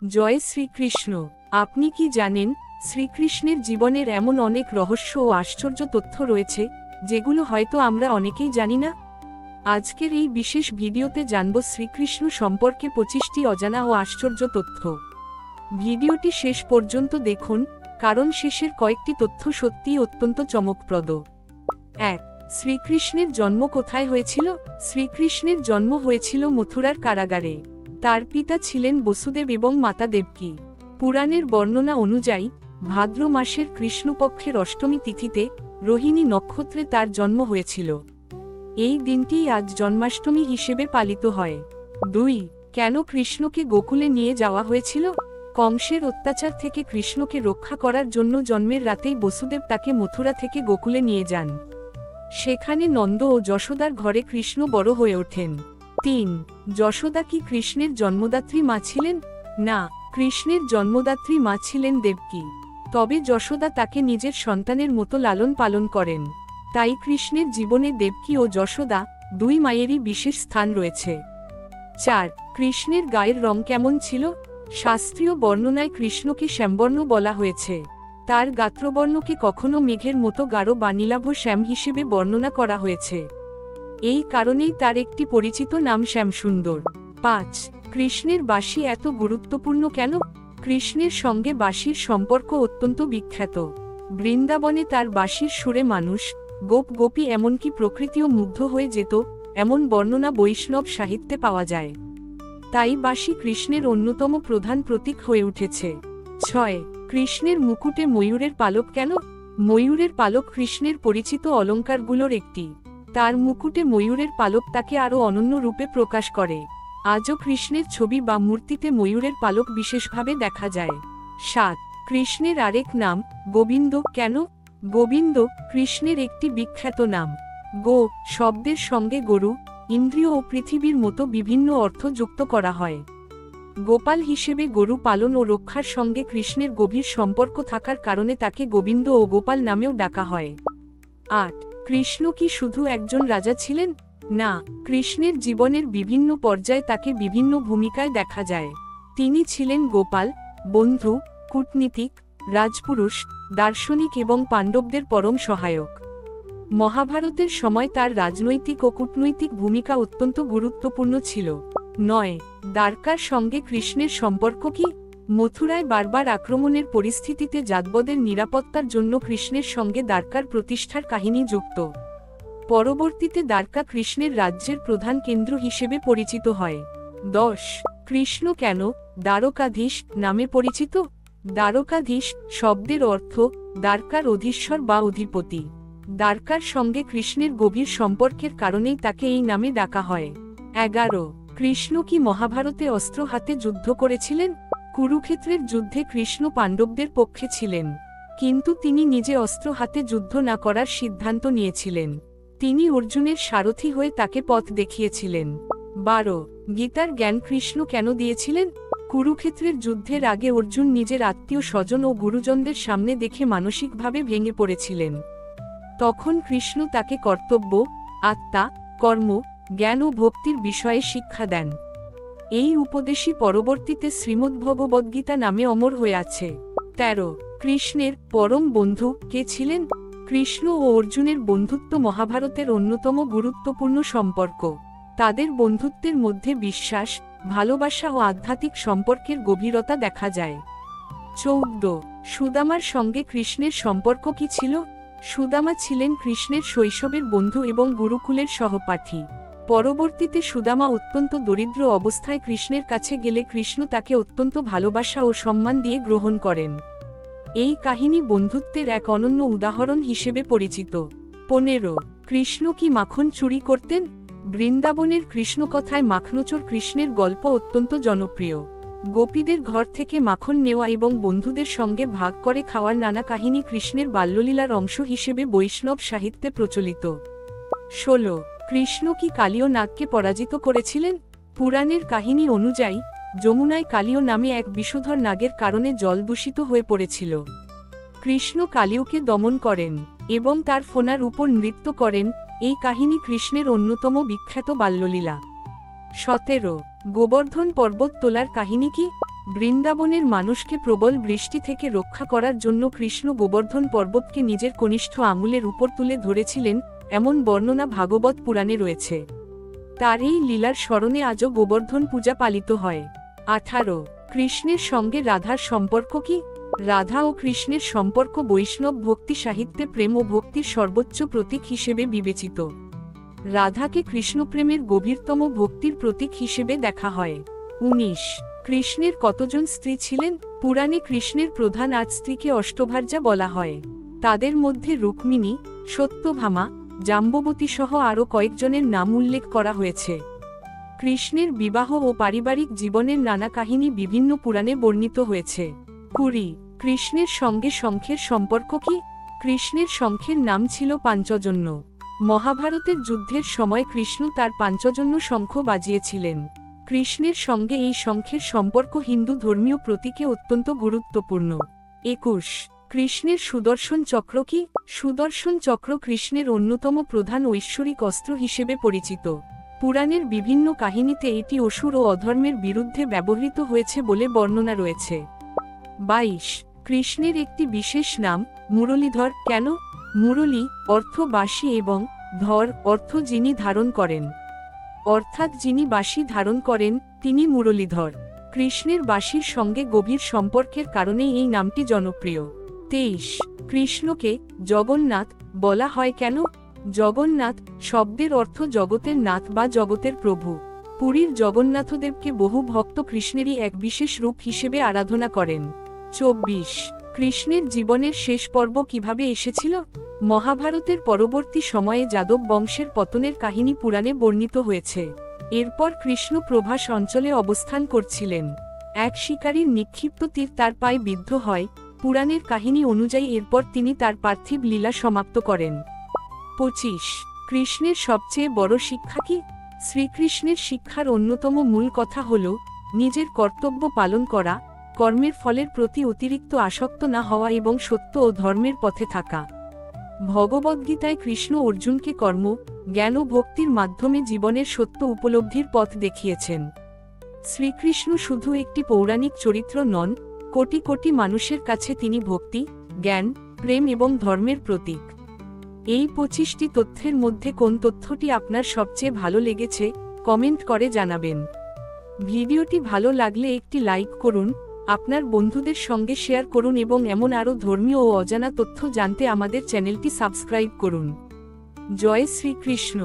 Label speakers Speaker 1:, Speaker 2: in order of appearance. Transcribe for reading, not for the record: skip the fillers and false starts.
Speaker 1: জয় শ্রীকৃষ্ণ। আপনি কি জানেন, শ্রীকৃষ্ণের জীবনের এমন অনেক রহস্য ও আশ্চর্য তথ্য রয়েছে যেগুলো হয়তো আমরা অনেকেই জানি না। আজকের এই বিশেষ ভিডিওতে জানব শ্রীকৃষ্ণ সম্পর্কে 25টি অজানা ও আশ্চর্য তথ্য। ভিডিওটি শেষ পর্যন্ত দেখুন, কারণ শেষের কয়েকটি তথ্য সত্যিই অত্যন্ত চমকপ্রদ। 1. শ্রীকৃষ্ণের জন্ম কোথায় হয়েছিল? শ্রীকৃষ্ণের জন্ম হয়েছিল মথুরার কারাগারে। তার পিতা ছিলেন বসুদেব এবং মাতা দেবকী। পুরাণের বর্ণনা অনুযায়ী ভাদ্র মাসের কৃষ্ণপক্ষের অষ্টমী তিথিতে রোহিণী নক্ষত্রে তার জন্ম হয়েছিল। এই দিনটিই আজ জন্মাষ্টমী হিসেবে পালিত হয়। 2. কেন কৃষ্ণকে গোকুলে নিয়ে যাওয়া হয়েছিল? কংসের অত্যাচার থেকে কৃষ্ণকে রক্ষা করার জন্য জন্মের রাতেই বসুদেব তাকে মথুরা থেকে গোকুলে নিয়ে যান। সেখানে নন্দ ও যশোদার ঘরে কৃষ্ণ বড় হয়ে ওঠেন। 3. যশোদা কি কৃষ্ণের জন্মদাত্রী মা ছিলেন? না, কৃষ্ণের জন্মদাত্রী মা ছিলেন দেবকী। তবে যশোদা তাকে নিজের সন্তানের মতো লালন পালন করেন। তাই কৃষ্ণের জীবনে দেবকী ও যশোদা দুই মায়েরই বিশেষ স্থান রয়েছে। 4. কৃষ্ণের গায়ের রং কেমন ছিল? শাস্ত্রীয় বর্ণনায় কৃষ্ণকে শ্যামবর্ণ বলা হয়েছে। তার গাত্রবর্ণকে কখনো মেঘের মতো গাঢ় বা নীলাভ শ্যাম হিসেবে বর্ণনা করা হয়েছে। এই কারণেই তার একটি পরিচিত নাম শ্যামসুন্দর। 5. কৃষ্ণের বাঁশি এত গুরুত্বপূর্ণ কেন? কৃষ্ণের সঙ্গে বাঁশির সম্পর্ক অত্যন্ত বিখ্যাত। বৃন্দাবনে তার বাঁশির সুরে মানুষ, গোপ গোপী এমনকি প্রকৃতিও মুগ্ধ হয়ে যেত, এমন বর্ণনা বৈষ্ণব সাহিত্যে পাওয়া যায়। তাই বাঁশি কৃষ্ণের অন্যতম প্রধান প্রতীক হয়ে উঠেছে। 6. কৃষ্ণের মুকুটে ময়ূরের পালক কেন? ময়ূরের পালক কৃষ্ণের পরিচিত অলঙ্কারগুলোর একটি। তার মুকুটে ময়ূরের পালক তাকে আরও অনন্য রূপে প্রকাশ করে। আজও কৃষ্ণের ছবি বা মূর্তিতে ময়ূরের পালক বিশেষভাবে দেখা যায়। 7. কৃষ্ণের আরেক নাম গোবিন্দ কেন? গোবিন্দ কৃষ্ণের একটি বিখ্যাত নাম। গো শব্দের সঙ্গে গরু, ইন্দ্রিয় ও পৃথিবীর মতো বিভিন্ন অর্থ যুক্ত করা হয়। গোপাল হিসেবে গরু পালন ও রক্ষার সঙ্গে কৃষ্ণের গভীর সম্পর্ক থাকার কারণে তাকে গোবিন্দ ও গোপাল নামেও ডাকা হয়। 8. কৃষ্ণ কি শুধু একজন রাজা ছিলেন? না, কৃষ্ণের জীবনের বিভিন্ন পর্যায়ে তাকে বিভিন্ন ভূমিকায় দেখা যায়। তিনি ছিলেন গোপাল, বন্ধু, কূটনীতিক, রাজপুরুষ, দার্শনিক এবং পাণ্ডবদের পরম সহায়ক। মহাভারতের সময় তার রাজনৈতিক ও কূটনৈতিক ভূমিকা অত্যন্ত গুরুত্বপূর্ণ ছিল। 9. দ্বারকার সঙ্গে কৃষ্ণের সম্পর্ক কি? মথুরায় বারবার আক্রমণের পরিস্থিতিতে যাদবদের নিরাপত্তার জন্য কৃষ্ণের সঙ্গে দ্বারকার প্রতিষ্ঠার কাহিনী যুক্ত। পরবর্তীতে দ্বারকা কৃষ্ণের রাজ্যের প্রধান কেন্দ্র হিসেবে পরিচিত হয়। 10. কৃষ্ণ কেন দ্বারকাধীশ নামে পরিচিত? দ্বারকাধীশ শব্দের অর্থ দ্বারকার অধীশ্বর বা অধিপতি। দ্বারকার সঙ্গে কৃষ্ণের গভীর সম্পর্কের কারণেই তাকে এই নামে ডাকা হয়। 11. কৃষ্ণ কি মহাভারতে অস্ত্র হাতে যুদ্ধ করেছিলেন? কুরুক্ষেত্রের যুদ্ধে কৃষ্ণ পাণ্ডবদের পক্ষে ছিলেন, কিন্তু তিনি নিজে অস্ত্র হাতে যুদ্ধ না করার সিদ্ধান্ত নিয়েছিলেন। তিনি অর্জুনের সারথি হয়ে তাকে পথ দেখিয়েছিলেন। 12. গীতার জ্ঞান কৃষ্ণ কেন দিয়েছিলেন? কুরুক্ষেত্রের যুদ্ধের আগে অর্জুন নিজের আত্মীয় স্বজন ও গুরুজনদের সামনে দেখে মানসিকভাবে ভেঙে পড়েছিলেন। তখন কৃষ্ণ তাকে কর্তব্য, আত্মা, কর্ম, জ্ঞান ও ভক্তির বিষয়ে শিক্ষা দেন। এই উপদেশই পরবর্তীতে শ্রীমদ্ভগবদ্গীতা নামে অমর হয়ে আছে। 13. কৃষ্ণের পরম বন্ধু কে ছিলেন? কৃষ্ণ ও অর্জুনের বন্ধুত্ব মহাভারতের অন্যতম গুরুত্বপূর্ণ সম্পর্ক। তাদের বন্ধুত্বের মধ্যে বিশ্বাস, ভালোবাসা ও আধ্যাত্মিক সম্পর্কের গভীরতা দেখা যায়। 14. সুদামার সঙ্গে কৃষ্ণের সম্পর্ক কি ছিল? সুদামা ছিলেন কৃষ্ণের শৈশবের বন্ধু এবং গুরুকুলের সহপাঠী। পরবর্তীতে সুদামা অত্যন্ত দরিদ্র অবস্থায় কৃষ্ণের কাছে গেলে কৃষ্ণ তাকে অত্যন্ত ভালোবাসা ও সম্মান দিয়ে গ্রহণ করেন। এই কাহিনী বন্ধুত্বের এক অনন্য উদাহরণ হিসেবে পরিচিত। 15. কৃষ্ণ কি মাখন চুরি করতেন? বৃন্দাবনের কৃষ্ণকথায় মাখনচোর কৃষ্ণের গল্প অত্যন্ত জনপ্রিয়। গোপীদের ঘর থেকে মাখন নেওয়া এবং বন্ধুদের সঙ্গে ভাগ করে খাওয়ার নানা কাহিনী কৃষ্ণের বাল্যলীলার অংশ হিসেবে বৈষ্ণব সাহিত্যে প্রচলিত। 16. কৃষ্ণ কি কালীয় নাগকে পরাজিত করেছিলেন? পুরাণের কাহিনী অনুযায়ী যমুনায় কালীয় নামে এক বিষধর নাগের কারণে জল দূষিত হয়ে পড়েছিল। কৃষ্ণ কালীয়কে দমন করেন এবং তার ফোনার উপর নৃত্য করেন। এই কাহিনী কৃষ্ণের অন্যতম বিখ্যাত বাল্যলীলা। 17. গোবর্ধন পর্বত তোলার কাহিনী কি? বৃন্দাবনের মানুষকে প্রবল বৃষ্টি থেকে রক্ষা করার জন্য কৃষ্ণ গোবর্ধন পর্বতকে নিজের কনিষ্ঠ আঙুলের উপর তুলে ধরেছিলেন, এমন বর্ণনা ভাগবত পুরাণে রয়েছে। তার এই লীলার স্মরণে আজও গোবর্ধন পূজা পালিত হয়। 18 কৃষ্ণের সঙ্গে রাধার সম্পর্ক কি? রাধা ও কৃষ্ণের সম্পর্ক বৈষ্ণব ভক্তি সাহিত্যে প্রেম ও ভক্তির সর্বোচ্চ প্রতীক হিসেবে বিবেচিত। রাধাকে কৃষ্ণপ্রেমের গভীরতম ভক্তির প্রতীক হিসেবে দেখা হয়। 19 কৃষ্ণের কতজন স্ত্রী ছিলেন? পুরাণে কৃষ্ণের প্রধান 8 স্ত্রীকে অষ্টভার্যা বলা হয়। তাদের মধ্যে রুক্মিণী, সত্যভামা, জাম্ববতী সহ আরও কয়েকজনের নাম উল্লেখ করা হয়েছে। কৃষ্ণের বিবাহ ও পারিবারিক জীবনের নানা কাহিনী বিভিন্ন পুরাণে বর্ণিত হয়েছে। 20 কৃষ্ণের সঙ্গে শঙ্খের সম্পর্ক কি? কৃষ্ণের শঙ্খের নাম ছিল পাঞ্চজন্য। মহাভারতের যুদ্ধের সময় কৃষ্ণ তার পাঞ্চজন্য শঙ্খ বাজিয়েছিলেন। কৃষ্ণের সঙ্গে এই শঙ্খের সম্পর্ক হিন্দু ধর্মীয় প্রতীকে অত্যন্ত গুরুত্বপূর্ণ। 21 কৃষ্ণের সুদর্শন চক্র কি? সুদর্শন চক্র কৃষ্ণের অন্যতম প্রধান ঐশ্বরিক অস্ত্র হিসেবে পরিচিত। পুরাণের বিভিন্ন কাহিনীতে এটি অসুর ও অধর্মের বিরুদ্ধে ব্যবহৃত হয়েছে বলে বর্ণনা রয়েছে। 22 কৃষ্ণের একটি বিশেষ নাম মুরলীধর কেন? মুরলী অর্থ বাঁশি এবং ধর অর্থ যিনি ধারণ করেন, অর্থাৎ যিনি বাঁশি ধারণ করেন তিনি মুরলীধর। কৃষ্ণের বাঁশির সঙ্গে গভীর সম্পর্কের কারণে এই নামটি জনপ্রিয়। 23 কৃষ্ণকে জগন্নাথ বলা হয় কেন? জগন্নাথ শব্দের অর্থ জগতের নাথ বা জগতের প্রভু। পুরীর জগন্নাথদেবকে বহু ভক্ত কৃষ্ণেরই এক বিশেষ রূপ হিসেবে আরাধনা করেন। 24 কৃষ্ণের জীবনের শেষ পর্ব কিভাবে এসেছিল? মহাভারতের পরবর্তী সময়ে যাদব বংশের পতনের কাহিনী পুরাণে বর্ণিত হয়েছে। এরপর কৃষ্ণ প্রভাস অঞ্চলে অবস্থান করছিলেন। এক শিকারীর নিক্ষিপ্ত তীর তার পায়ে বিদ্ধ হয়। পুরাণের কাহিনী অনুযায়ী এরপর তিনি তার পার্থিব লীলা সমাপ্ত করেন। 25 কৃষ্ণের সবচেয়ে বড় শিক্ষা কি? শ্রীকৃষ্ণের শিক্ষার অন্যতম মূল কথা হল নিজের কর্তব্য পালন করা, কর্মের ফলের প্রতি অতিরিক্ত আসক্ত না হওয়া এবং সত্য ও ধর্মের পথে থাকা। ভগবদ্গীতায় কৃষ্ণ অর্জুনকে কর্ম, জ্ঞান ও ভক্তির মাধ্যমে জীবনের সত্য উপলব্ধির পথ দেখিয়েছেন। শ্রীকৃষ্ণ শুধু একটি পৌরাণিক চরিত্র নন, কোটি কোটি মানুষের কাছে তিনি ভক্তি, জ্ঞান, প্রেম এবং ধর্মের প্রতীক। এই 25টি তথ্যের মধ্যে কোন তথ্যটি আপনার সবচেয়ে ভালো লেগেছে কমেন্ট করে জানাবেন। ভিডিওটি ভালো লাগলে একটি লাইক করুন, আপনার বন্ধুদের সঙ্গে শেয়ার করুন এবং এমন আরও ধর্মীয় ও অজানা তথ্য জানতে আমাদের চ্যানেলটি সাবস্ক্রাইব করুন। জয় শ্রীকৃষ্ণ।